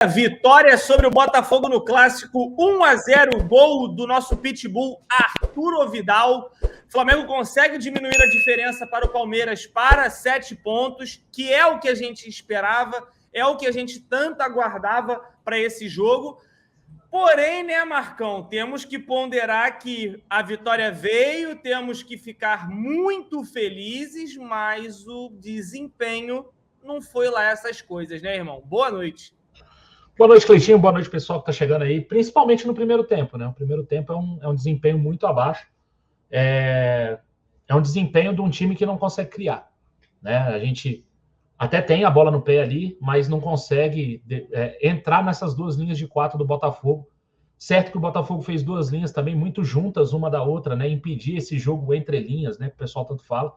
Vitória sobre o Botafogo no Clássico, 1-0, gol do nosso pitbull Arturo Vidal. O Flamengo consegue diminuir a diferença para o Palmeiras para 7 pontos, que é o que a gente esperava, é o que a gente tanto aguardava para esse jogo. Porém, né, Marcão, temos que ponderar que a vitória veio, temos que ficar muito felizes, mas o desempenho não foi lá essas coisas, né, irmão? Boa noite. Boa noite, Cleitinho. Boa noite, pessoal que está chegando aí, principalmente no primeiro tempo, né? O primeiro tempo é um desempenho muito abaixo. É um desempenho de um time que não consegue criar, né? A gente até tem a bola no pé ali, mas não consegue entrar nessas duas linhas de 4 do Botafogo. Certo que o Botafogo fez duas linhas também muito juntas uma da outra, né? Impedir esse jogo entre linhas, né? Que o pessoal tanto fala.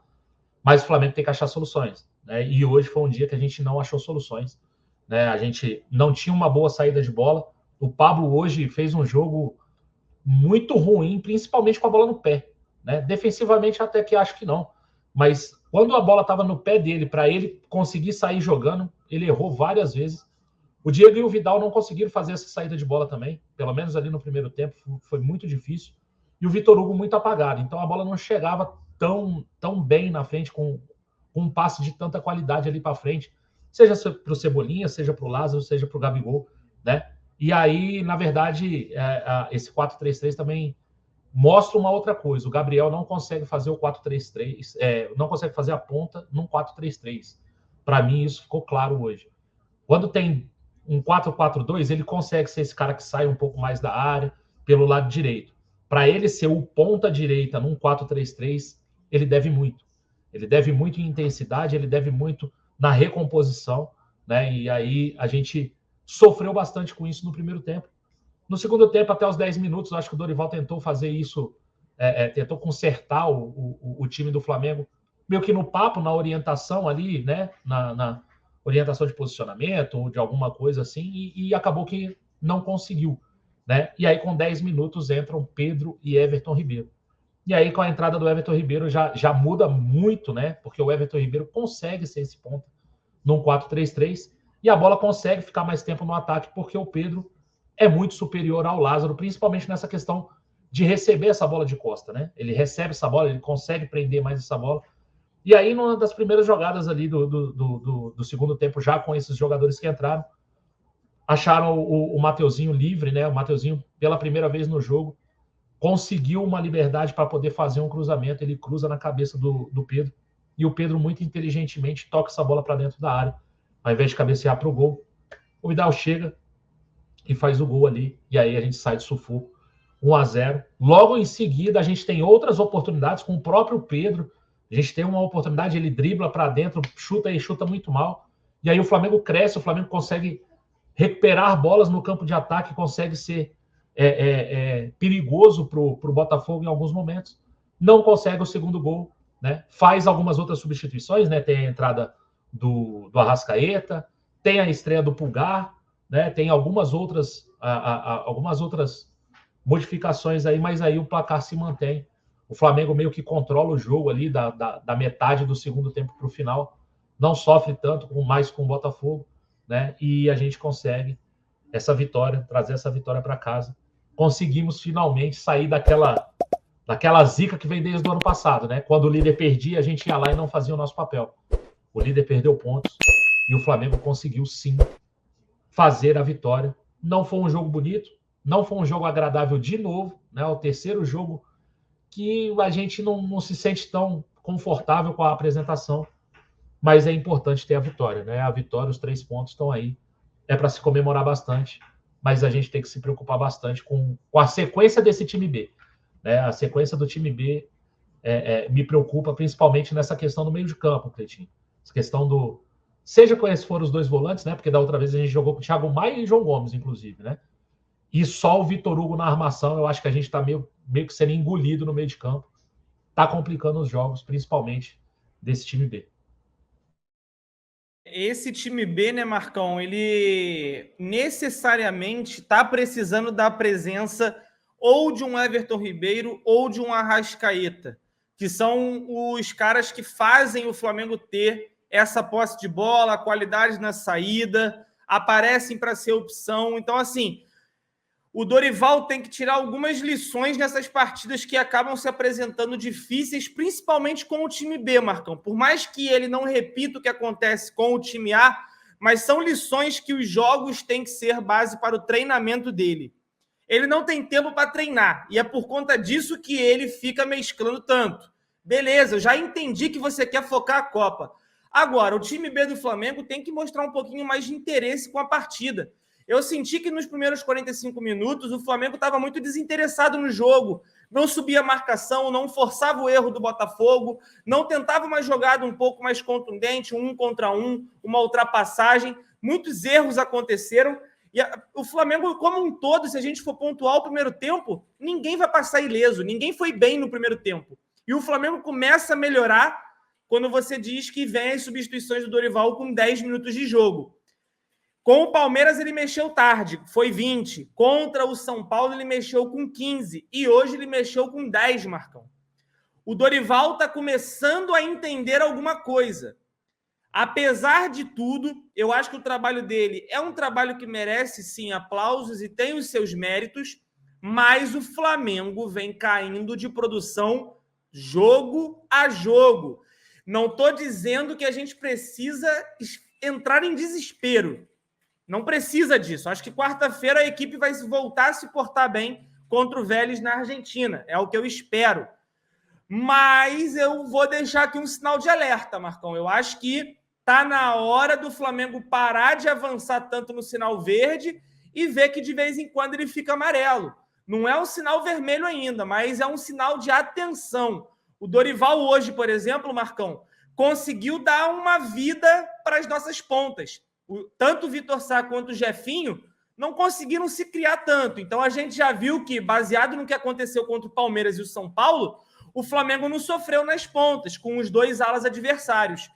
Mas o Flamengo tem que achar soluções, né? E hoje foi um dia que a gente não achou soluções, né? A gente não tinha uma boa saída de bola. O Pablo hoje fez um jogo muito ruim, principalmente com a bola no pé, né? Defensivamente até que acho que não, mas quando a bola estava no pé dele, para ele conseguir sair jogando, ele errou várias vezes. O Diego e o Vidal não conseguiram fazer essa saída de bola também, pelo menos ali no primeiro tempo, foi muito difícil. E o Vitor Hugo muito apagado, então a bola não chegava tão bem na frente, com um passe de tanta qualidade ali para frente, seja para o Cebolinha, seja para o Lázaro, seja para o Gabigol, né? E aí, na verdade, esse 4-3-3 também mostra uma outra coisa. O Gabriel não consegue fazer o 4-3-3, não consegue fazer a ponta num 4-3-3. Para mim, isso ficou claro hoje. Quando tem um 4-4-2, ele consegue ser esse cara que sai um pouco mais da área, pelo lado direito. Para ele ser o ponta direita num 4-3-3, ele deve muito. Ele deve muito em intensidade, ele deve muito na recomposição, né? E aí a gente sofreu bastante com isso no primeiro tempo. No segundo tempo, até os 10 minutos, acho que o Dorival tentou fazer isso, tentou consertar o time do Flamengo, meio que no papo, na orientação ali, né? Na orientação de posicionamento ou de alguma coisa assim, e acabou que não conseguiu, né? E aí, com 10 minutos, entram Pedro e Everton Ribeiro. E aí, com a entrada do Everton Ribeiro, já muda muito, né? Porque o Everton Ribeiro consegue ser esse ponto num 4-3-3 e a bola consegue ficar mais tempo no ataque, porque o Pedro é muito superior ao Lázaro, principalmente nessa questão de receber essa bola de costa, né? Ele recebe essa bola, ele consegue prender mais essa bola. E aí, numa das primeiras jogadas ali do segundo tempo, já com esses jogadores que entraram, acharam o Mateuzinho livre, né? O Mateuzinho, pela primeira vez no jogo, conseguiu uma liberdade para poder fazer um cruzamento. Ele cruza na cabeça do Pedro. E o Pedro, muito inteligentemente, toca essa bola para dentro da área. Ao invés de cabecear para o gol, o Vidal chega e faz o gol ali. E aí a gente sai de sufoco. 1-0. Logo em seguida, a gente tem outras oportunidades com o próprio Pedro. A gente tem uma oportunidade, ele dribla para dentro, chuta e chuta muito mal. E aí o Flamengo cresce, o Flamengo consegue recuperar bolas no campo de ataque, consegue ser perigoso para o Botafogo em alguns momentos. Não consegue o segundo gol, né? Faz algumas outras substituições, né? Tem a entrada do Arrascaeta, tem a estreia do Pulgar, né? Tem algumas outras modificações aí, mas aí o placar se mantém. O Flamengo meio que controla o jogo ali da metade do segundo tempo para o final. Não sofre tanto mais com o Botafogo, né? E a gente consegue essa vitória, trazer essa vitória para casa. Conseguimos finalmente sair daquela zica que vem desde o ano passado, né? Quando o líder perdia, a gente ia lá e não fazia o nosso papel. O líder perdeu pontos e o Flamengo conseguiu sim fazer a vitória. Não foi um jogo bonito, não foi um jogo agradável de novo, né? O terceiro jogo que a gente não se sente tão confortável com a apresentação, mas é importante ter a vitória, né? A vitória, os 3 pontos estão aí. É para se comemorar bastante, mas a gente tem que se preocupar bastante com a sequência desse time B, né? A sequência do time B me preocupa, principalmente nessa questão do meio de campo, Cleitinho. Essa questão seja quais foram os 2 volantes, né? Porque da outra vez a gente jogou com o Thiago Maia e João Gomes, inclusive, né? E só o Vitor Hugo na armação, eu acho que a gente está meio que sendo engolido no meio de campo. Está complicando os jogos, principalmente desse time B. Esse time B, né, Marcão, ele necessariamente está precisando da presença ou de um Everton Ribeiro ou de um Arrascaeta, que são os caras que fazem o Flamengo ter essa posse de bola, a qualidade na saída, aparecem para ser opção. Então, assim, o Dorival tem que tirar algumas lições nessas partidas que acabam se apresentando difíceis, principalmente com o time B, Marcão. Por mais que ele não repita o que acontece com o time A, mas são lições que os jogos têm que ser base para o treinamento dele. Ele não tem tempo para treinar, e é por conta disso que ele fica mesclando tanto. Beleza, eu já entendi que você quer focar a Copa. Agora, o time B do Flamengo tem que mostrar um pouquinho mais de interesse com a partida. Eu senti que nos primeiros 45 minutos o Flamengo estava muito desinteressado no jogo, não subia a marcação, não forçava o erro do Botafogo, não tentava uma jogada um pouco mais contundente, um contra um, uma ultrapassagem. Muitos erros aconteceram e o Flamengo, como um todo, se a gente for pontuar o primeiro tempo, ninguém vai passar ileso, ninguém foi bem no primeiro tempo. E o Flamengo começa a melhorar quando você diz que vem as substituições do Dorival com 10 minutos de jogo. Com o Palmeiras ele mexeu tarde, foi 20. Contra o São Paulo ele mexeu com 15. E hoje ele mexeu com 10, Marcão. O Dorival está começando a entender alguma coisa. Apesar de tudo, eu acho que o trabalho dele é um trabalho que merece, sim, aplausos e tem os seus méritos, mas o Flamengo vem caindo de produção jogo a jogo. Não estou dizendo que a gente precisa entrar em desespero. Não precisa disso. Acho que quarta-feira a equipe vai voltar a se portar bem contra o Vélez na Argentina. É o que eu espero. Mas eu vou deixar aqui um sinal de alerta, Marcão. Eu acho que está na hora do Flamengo parar de avançar tanto no sinal verde e ver que de vez em quando ele fica amarelo. Não é um sinal vermelho ainda, mas é um sinal de atenção. O Dorival hoje, por exemplo, Marcão, conseguiu dar uma vida para as nossas pontas. Tanto o Vitor Sá quanto o Jefinho não conseguiram se criar tanto. Então a gente já viu que, baseado no que aconteceu contra o Palmeiras e o São Paulo, o Flamengo não sofreu nas pontas, com os dois alas adversários.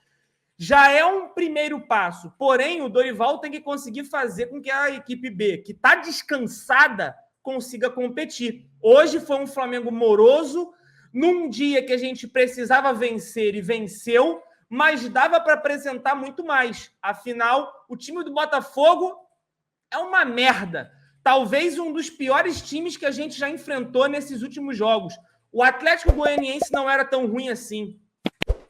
Já é um primeiro passo. Porém, o Dorival tem que conseguir fazer com que a equipe B, que está descansada, consiga competir. Hoje foi um Flamengo moroso, num dia que a gente precisava vencer e venceu, mas dava para apresentar muito mais. Afinal, o time do Botafogo é uma merda. Talvez um dos piores times que a gente já enfrentou nesses últimos jogos. O Atlético Goianiense não era tão ruim assim.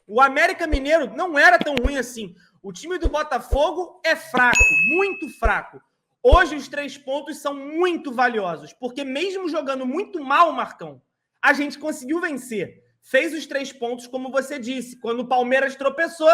O América Mineiro não era tão ruim assim. O time do Botafogo é fraco, muito fraco. Hoje os 3 pontos são muito valiosos, porque mesmo jogando muito mal, Marcão, a gente conseguiu vencer. Fez os 3 pontos, como você disse. Quando o Palmeiras tropeçou,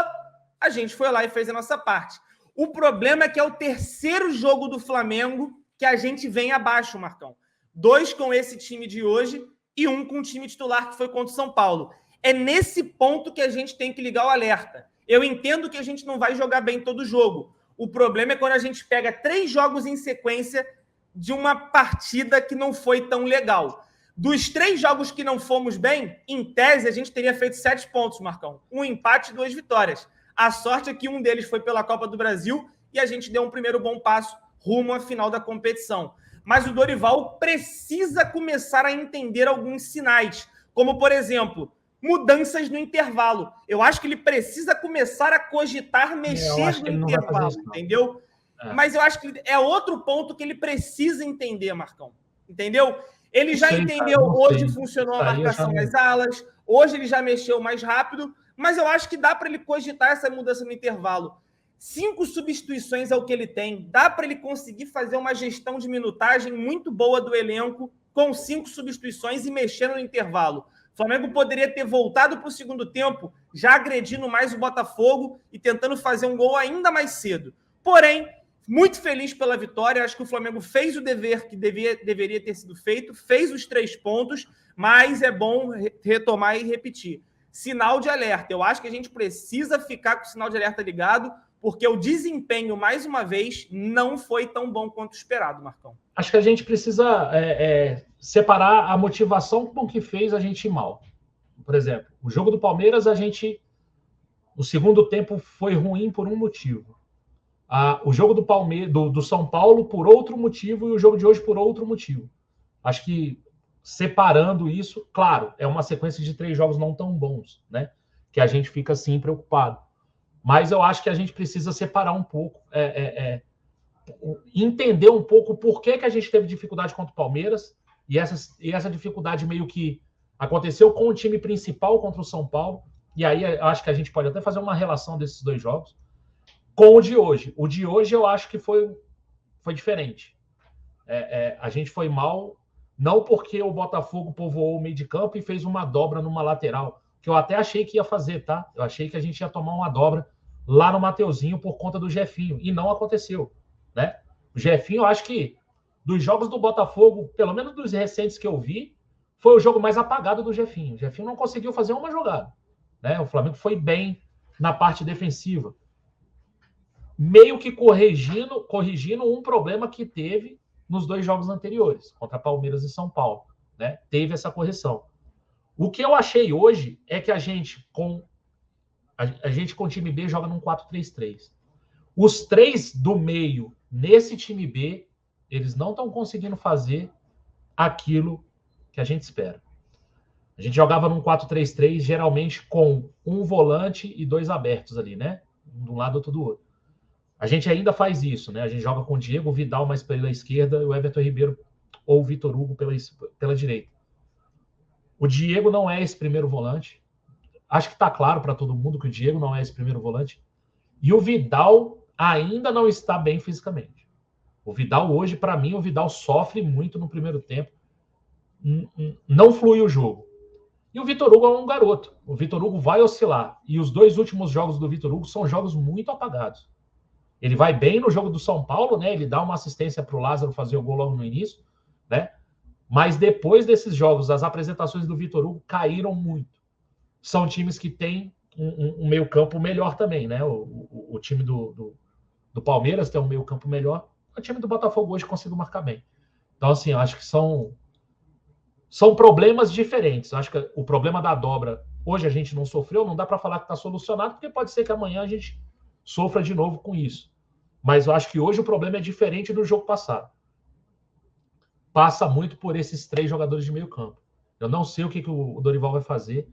a gente foi lá e fez a nossa parte. O problema é que é o terceiro jogo do Flamengo que a gente vem abaixo, Marcão. 2 com esse time de hoje e 1 com o time titular que foi contra o São Paulo. É nesse ponto que a gente tem que ligar o alerta. Eu entendo que a gente não vai jogar bem todo jogo. O problema é quando a gente pega 3 jogos em sequência de uma partida que não foi tão legal. Dos 3 jogos que não fomos bem, em tese, a gente teria feito 7 pontos, Marcão. 1 empate e 2 vitórias. A sorte é que um deles foi pela Copa do Brasil e a gente deu um primeiro bom passo rumo à final da competição. Mas o Dorival precisa começar a entender alguns sinais, como, por exemplo, mudanças no intervalo. Eu acho que ele precisa começar a cogitar mexer no intervalo, entendeu? Mas eu acho que é outro ponto que ele precisa entender, Marcão. Entendeu? Ele já entendeu, hoje funcionou a marcação nas alas, hoje ele já mexeu mais rápido, mas eu acho que dá para ele cogitar essa mudança no intervalo. 5 substituições é o que ele tem. Dá para ele conseguir fazer uma gestão de minutagem muito boa do elenco com 5 substituições e mexendo no intervalo. O Flamengo poderia ter voltado para o segundo tempo, já agredindo mais o Botafogo e tentando fazer um gol ainda mais cedo. Porém, muito feliz pela vitória. Acho que o Flamengo fez o dever que deveria ter sido feito, fez os 3 pontos, mas é bom retomar e repetir. Sinal de alerta. Eu acho que a gente precisa ficar com o sinal de alerta ligado, porque o desempenho, mais uma vez, não foi tão bom quanto esperado, Marcão. Acho que a gente precisa separar a motivação com o que fez a gente ir mal. Por exemplo, o jogo do Palmeiras, o segundo tempo foi ruim por um motivo. O jogo do São Paulo por outro motivo e o jogo de hoje por outro motivo. Acho que separando isso, claro, é uma sequência de 3 jogos não tão bons, né? Que a gente fica assim preocupado. Mas eu acho que a gente precisa separar um pouco entender um pouco por que a gente teve dificuldade contra o Palmeiras, e essa dificuldade meio que aconteceu com o time principal contra o São Paulo, e aí eu acho que a gente pode até fazer uma relação desses dois jogos, com o de hoje. O de hoje eu acho que foi diferente. A gente foi mal, não porque o Botafogo povoou o meio de campo e fez uma dobra numa lateral, que eu até achei que ia fazer, tá? Eu achei que a gente ia tomar uma dobra lá no Mateuzinho por conta do Jefinho, e não aconteceu, né? O Jefinho, eu acho que dos jogos do Botafogo, pelo menos dos recentes que eu vi, foi o jogo mais apagado do Jefinho. O Jefinho não conseguiu fazer uma jogada, né? O Flamengo foi bem na parte defensiva, meio que corrigindo um problema que teve nos dois jogos anteriores, contra Palmeiras e São Paulo, né? Teve essa correção. O que eu achei hoje é que a gente com o time B joga num 4-3-3. Os três do meio nesse time B, eles não estão conseguindo fazer aquilo que a gente espera. A gente jogava num 4-3-3, geralmente com um volante e dois abertos ali, né? Um de um lado, outro do outro. A gente ainda faz isso, né? A gente joga com o Diego Vidal mais pela esquerda e o Everton Ribeiro ou o Vitor Hugo pela direita. O Diego não é esse primeiro volante. Acho que está claro para todo mundo que o Diego não é esse primeiro volante. E o Vidal ainda não está bem fisicamente. O Vidal hoje, para mim, o Vidal sofre muito no primeiro tempo. Não flui o jogo. E o Vitor Hugo é um garoto. O Vitor Hugo vai oscilar. E os dois últimos jogos do Vitor Hugo são jogos muito apagados. Ele vai bem no jogo do São Paulo, né? Ele dá uma assistência para o Lázaro fazer o gol logo no início, né? Mas depois desses jogos, as apresentações do Vitor Hugo caíram muito. São times que têm um meio-campo melhor também, né? O time do Palmeiras tem um meio-campo melhor. O time do Botafogo hoje conseguiu marcar bem. Então, assim, eu acho que são problemas diferentes. Eu acho que o problema da dobra, hoje a gente não sofreu, não dá para falar que está solucionado, porque pode ser que amanhã a gente sofra de novo com isso. Mas eu acho que hoje o problema é diferente do jogo passado. Passa muito por esses três jogadores de meio campo. Eu não sei o que o Dorival vai fazer,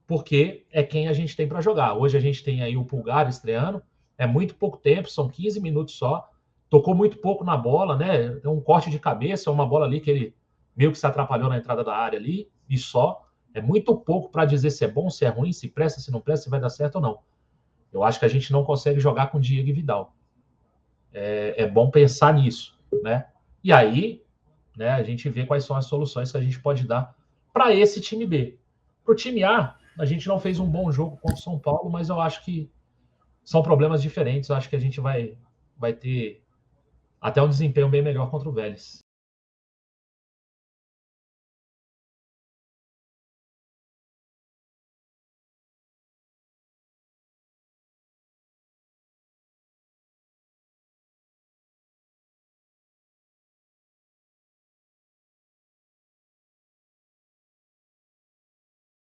porque é quem a gente tem para jogar. Hoje a gente tem aí o Pulgar estreando, é muito pouco tempo, são 15 minutos só, tocou muito pouco na bola, né? É um corte de cabeça, uma bola ali que ele meio que se atrapalhou na entrada da área ali, e só. É muito pouco para dizer se é bom, se é ruim, se presta, se não presta, se vai dar certo ou não. Eu acho que a gente não consegue jogar com Diego e Vidal. É bom pensar nisso, né? E aí, né, a gente vê quais são as soluções que a gente pode dar para esse time B. Para o time A, a gente não fez um bom jogo contra o São Paulo, mas eu acho que são problemas diferentes. Eu acho que a gente vai ter até um desempenho bem melhor contra o Vélez.